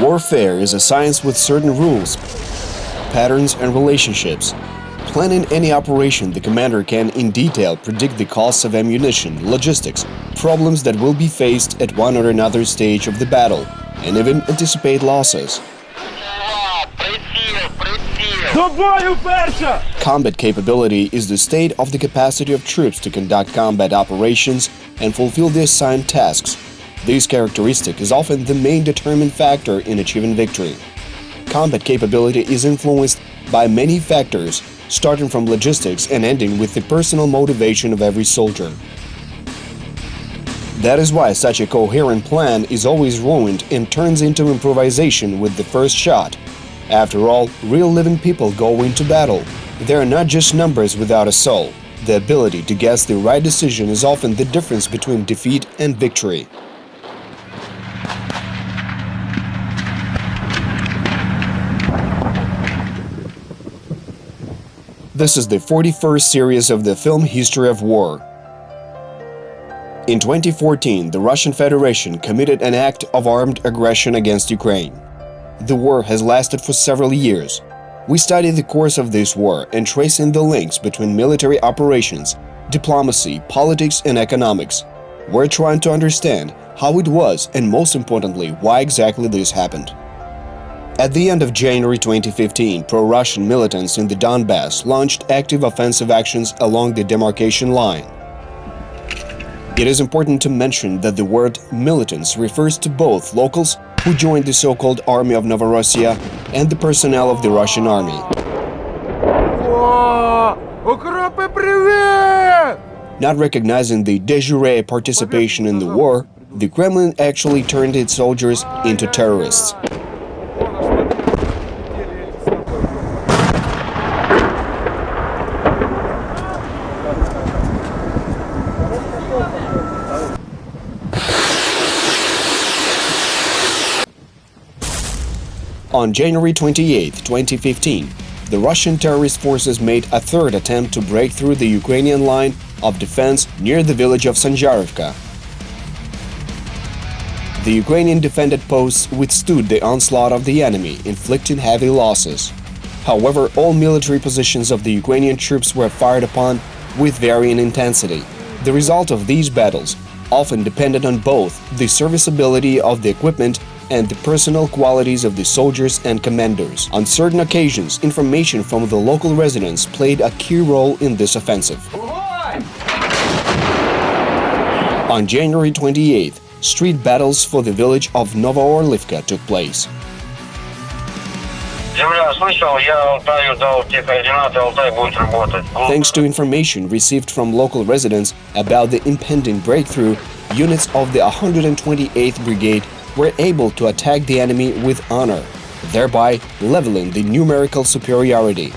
Warfare is a science with certain rules, patterns and relationships. Planning any operation, the commander can in detail predict the costs of ammunition, logistics, problems that will be faced at one or another stage of the battle, and even anticipate losses. Combat capability is the state of the capacity of troops to conduct combat operations and fulfill the assigned tasks. This characteristic is often the main determining factor in achieving victory. Combat capability is influenced by many factors, starting from logistics and ending with the personal motivation of every soldier. That is why such a coherent plan is always ruined and turns into improvisation with the first shot. After all, real living people go into battle. They are not just numbers without a soul. The ability to guess the right decision is often the difference between defeat and victory. This is the 41st series of the film History of War. In 2014, the Russian Federation committed an act of armed aggression against Ukraine. The war has lasted for several years. We study the course of this war and tracing the links between military operations, diplomacy, politics and economics. We're trying to understand how it was and, most importantly, why exactly this happened. At the end of January 2015, pro-Russian militants in the Donbas launched active offensive actions along the demarcation line. It is important to mention that the word militants refers to both locals who joined the so-called Army of Novorossiya and the personnel of the Russian army. Not recognizing the de jure participation in the war, the Kremlin actually turned its soldiers into terrorists. On January 28, 2015, the Russian terrorist forces made a third attempt to break through the Ukrainian line of defense near the village of Sanzharivka. The Ukrainian defended posts withstood the onslaught of the enemy, inflicting heavy losses. However, all military positions of the Ukrainian troops were fired upon with varying intensity. The result of these battles often depended on both the serviceability of the equipment and the personal qualities of the soldiers and commanders. On certain occasions, information from the local residents played a key role in this offensive. On January 28th, street battles for the village of Novoorlivka took place. Thanks to information received from local residents about the impending breakthrough, units of the 128th Brigade were able to attack the enemy with honor, thereby leveling the numerical superiority.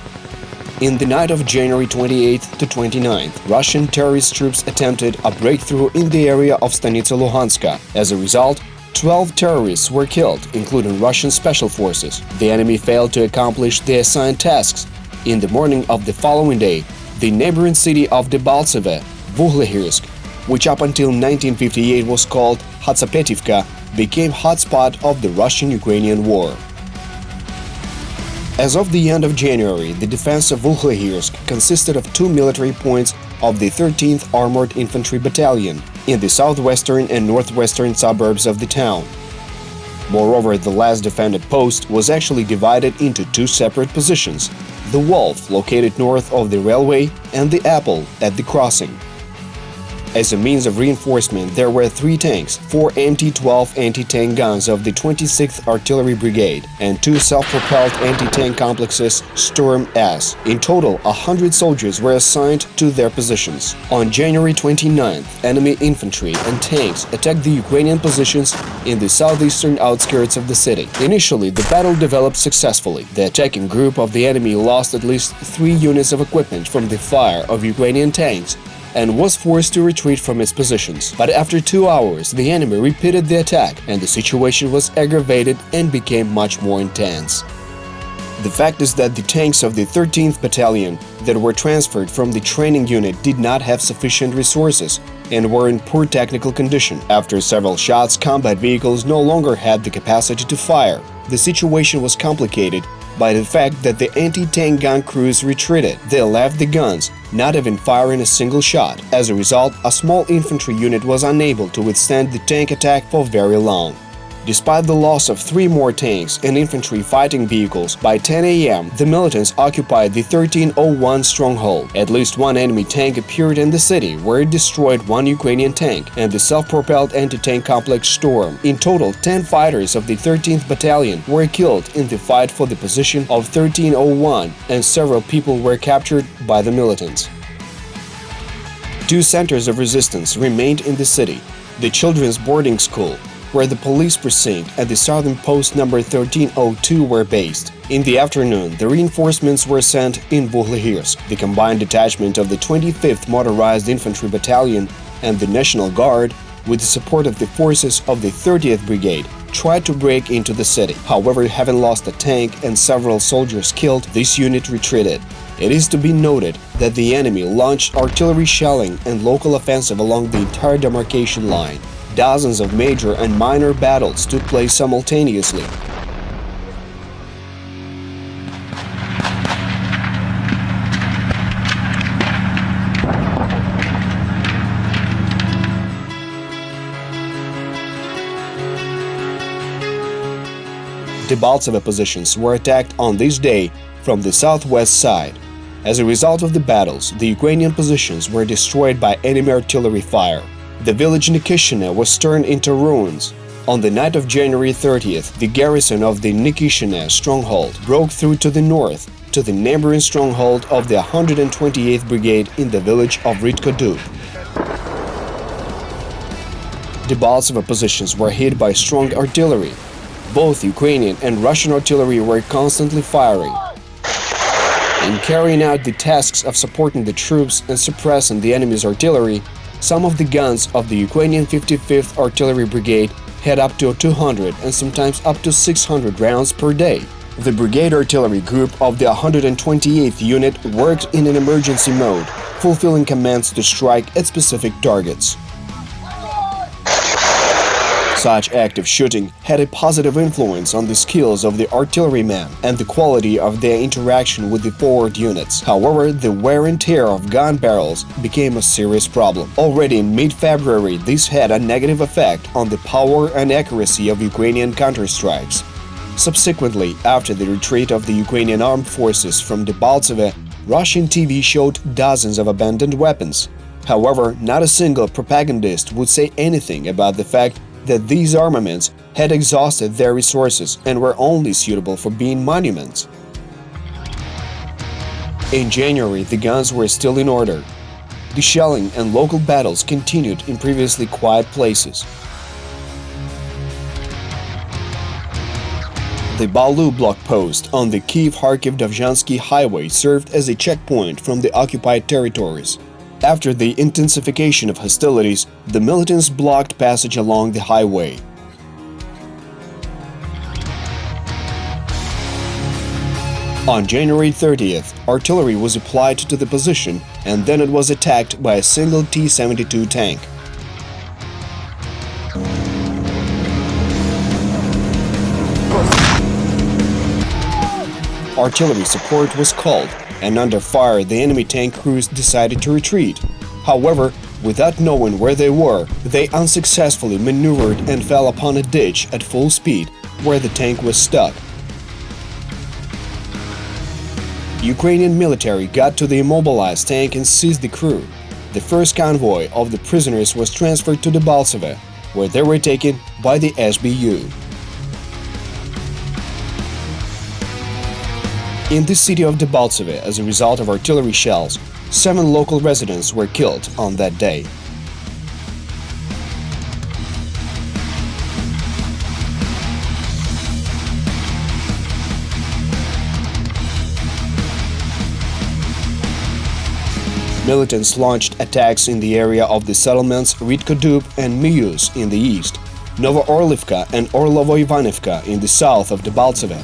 In the night of January 28th to 29th, Russian terrorist troops attempted a breakthrough in the area of Stanitsa Luhanska. As a result, 12 terrorists were killed, including Russian special forces. The enemy failed to accomplish the assigned tasks. In the morning of the following day, the neighboring city of Debaltseve, Vuhlehirsk, which up until 1958 was called Hatsapetivka, became hotspot of the Russian-Ukrainian war. As of the end of January, the defense of Vuhlehirsk consisted of 2 military points of the 13th Armored Infantry Battalion in the southwestern and northwestern suburbs of the town. Moreover, the last defended post was actually divided into 2 separate positions: the Wolf, located north of the railway, and the Apple at the crossing. As a means of reinforcement, there were 3 tanks, 4 MT-12 anti-tank guns of the 26th Artillery Brigade, and 2 self-propelled anti-tank complexes Sturm S. In total, 100 soldiers were assigned to their positions. On January 29th, enemy infantry and tanks attacked the Ukrainian positions in the southeastern outskirts of the city. Initially, the battle developed successfully. The attacking group of the enemy lost at least 3 units of equipment from the fire of Ukrainian tanks and was forced to retreat from its positions. But after 2 hours, the enemy repeated the attack, and the situation was aggravated and became much more intense. The fact is that the tanks of the 13th Battalion that were transferred from the training unit did not have sufficient resources and were in poor technical condition. After several shots, combat vehicles no longer had the capacity to fire. The situation was complicated by the fact that the anti-tank gun crews retreated. They left the guns, not even firing a single shot. As a result, a small infantry unit was unable to withstand the tank attack for very long. Despite the loss of 3 more tanks and infantry fighting vehicles, by 10 a.m. the militants occupied the 1301 stronghold. At least one enemy tank appeared in the city, where it destroyed 1 Ukrainian tank and the self-propelled anti-tank complex Storm. In total, 10 fighters of the 13th Battalion were killed in the fight for the position of 1301, and several people were captured by the militants. 2 centers of resistance remained in the city: the children's boarding school, where the police precinct and the southern post number 1302 were based. In the afternoon, the reinforcements were sent in Vuhlehirsk. The combined detachment of the 25th Motorized Infantry Battalion and the National Guard, with the support of the forces of the 30th Brigade, tried to break into the city. However, having lost a tank and several soldiers killed, this unit retreated. It is to be noted that the enemy launched artillery shelling and local offensive along the entire demarcation line. Dozens of major and minor battles took place simultaneously. Debaltseve positions were attacked on this day from the southwest side. As a result of the battles, the Ukrainian positions were destroyed by enemy artillery fire. The village Nikishina was turned into ruins. On the night of January 30th, the garrison of the Nikishina stronghold broke through to the north, to the neighboring stronghold of the 128th Brigade in the village of Ritkodub. Debaltseve positions were hit by strong artillery. Both Ukrainian and Russian artillery were constantly firing. In carrying out the tasks of supporting the troops and suppressing the enemy's artillery, some of the guns of the Ukrainian 55th Artillery Brigade had up to 200 and sometimes up to 600 rounds per day. The Brigade Artillery Group of the 128th Unit worked in an emergency mode, fulfilling commands to strike at specific targets. Such active shooting had a positive influence on the skills of the artillerymen and the quality of their interaction with the forward units. However, the wear and tear of gun barrels became a serious problem. Already in mid-February, this had a negative effect on the power and accuracy of Ukrainian counterstrikes. Subsequently, after the retreat of the Ukrainian armed forces from Debaltseve, Russian TV showed dozens of abandoned weapons. However, not a single propagandist would say anything about the fact that these armaments had exhausted their resources and were only suitable for being monuments. In January, the guns were still in order. The shelling and local battles continued in previously quiet places. The Balu block post on the Kyiv-Kharkiv-Dovzhansky highway served as a checkpoint from the occupied territories. After the intensification of hostilities, the militants blocked passage along the highway. On January 30th, artillery was applied to the position, and then it was attacked by a single T-72 tank. Artillery support was called, and under fire the enemy tank crews decided to retreat. However, without knowing where they were, they unsuccessfully maneuvered and fell upon a ditch at full speed, where the tank was stuck. Ukrainian military got to the immobilized tank and seized the crew. The first convoy of the prisoners was transferred to Debaltseve, where they were taken by the SBU. In the city of Debaltseve, as a result of artillery shells, 7 local residents were killed on that day. Militants launched attacks in the area of the settlements Ritkodub and Myus in the east, Novoorlivka and Orlovo-Ivanivka in the south of Debaltseve.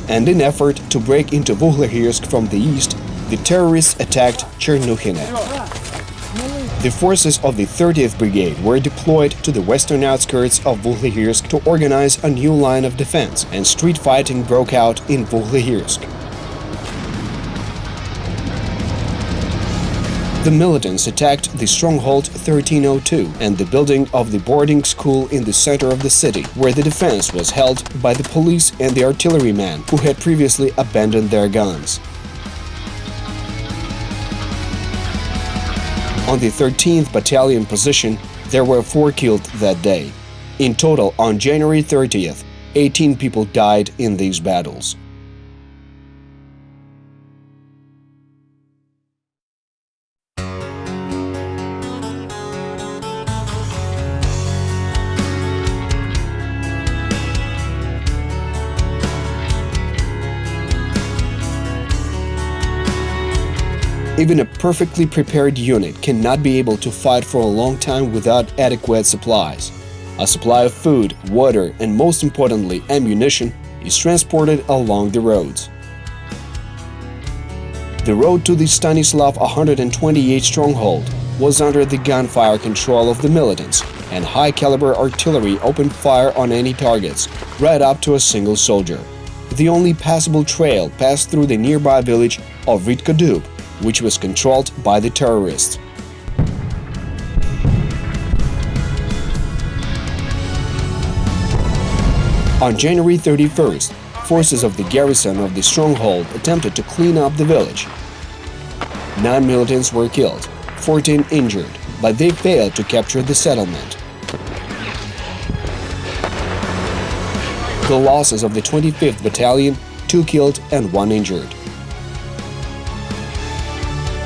And in effort to break into Vuhlehirsk from the east, the terrorists attacked Chernuhine. The forces of the 30th Brigade were deployed to the western outskirts of Vuhlehirsk to organize a new line of defense, and street fighting broke out in Vuhlehirsk. The militants attacked the stronghold 1302 and the building of the boarding school in the center of the city, where the defense was held by the police and the artillerymen who had previously abandoned their guns. On the 13th Battalion position, there were 4 killed that day. In total, on January 30th, 18 people died in these battles. Even a perfectly prepared unit cannot be able to fight for a long time without adequate supplies. A supply of food, water, and most importantly, ammunition is transported along the roads. The road to the Stanislav 128 stronghold was under the gunfire control of the militants, and high-caliber artillery opened fire on any targets, right up to a single soldier. The only passable trail passed through the nearby village of Ritkodub, which was controlled by the terrorists. On January 31st, forces of the garrison of the stronghold attempted to clean up the village. 9 militants were killed, 14 injured, but they failed to capture the settlement. The losses of the 25th Battalion, 2 killed and 1 injured.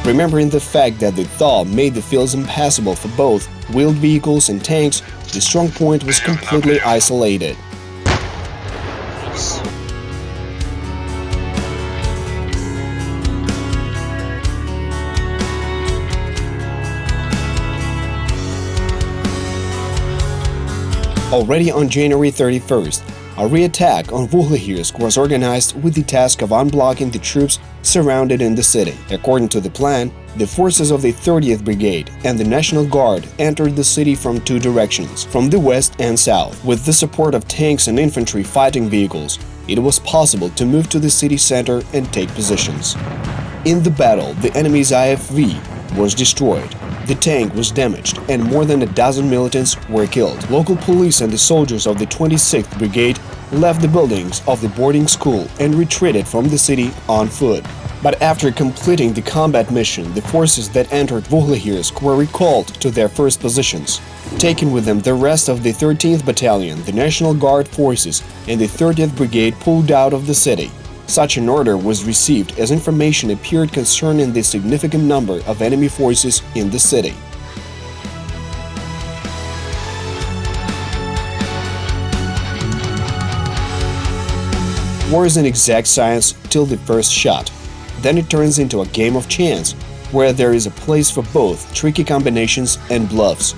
Remembering the fact that the thaw made the fields impassable for both wheeled vehicles and tanks, the strong point was completely isolated. Already on January 31st, a re-attack on Vuhlehirsk was organized with the task of unblocking the troops surrounded in the city. According to the plan, the forces of the 30th Brigade and the National Guard entered the city from 2 directions, from the west and south. With the support of tanks and infantry fighting vehicles, it was possible to move to the city center and take positions. In the battle, the enemy's IFV was destroyed. The tank was damaged and more than a dozen militants were killed. Local police and the soldiers of the 26th Brigade left the buildings of the boarding school and retreated from the city on foot. But after completing the combat mission, the forces that entered Vuhlehirsk were recalled to their first positions, taking with them the rest of the 13th Battalion, the National Guard forces, and the 30th Brigade pulled out of the city. Such an order was received as information appeared concerning the significant number of enemy forces in the city. War is an exact science till the first shot. Then it turns into a game of chance, where there is a place for both tricky combinations and bluffs.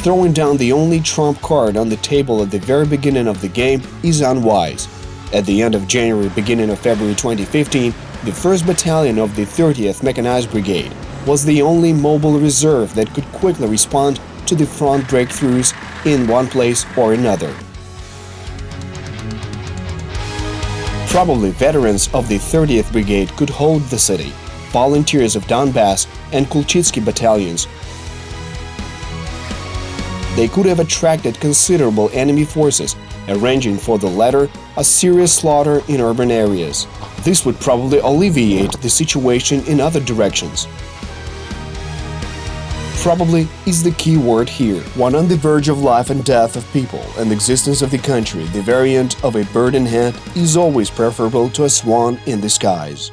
Throwing down the only trump card on the table at the very beginning of the game is unwise. At the end of January, beginning of February 2015, the 1st Battalion of the 30th Mechanized Brigade was the only mobile reserve that could quickly respond to the front breakthroughs in one place or another. Probably veterans of the 30th Brigade could hold the city, volunteers of Donbas and Kulchitsky battalions. They could have attracted considerable enemy forces, arranging for the latter a serious slaughter in urban areas. This would probably alleviate the situation in other directions. Probably is the key word here. One on the verge of life and death of people and the existence of the country, the variant of a bird in hand is always preferable to a swan in the skies.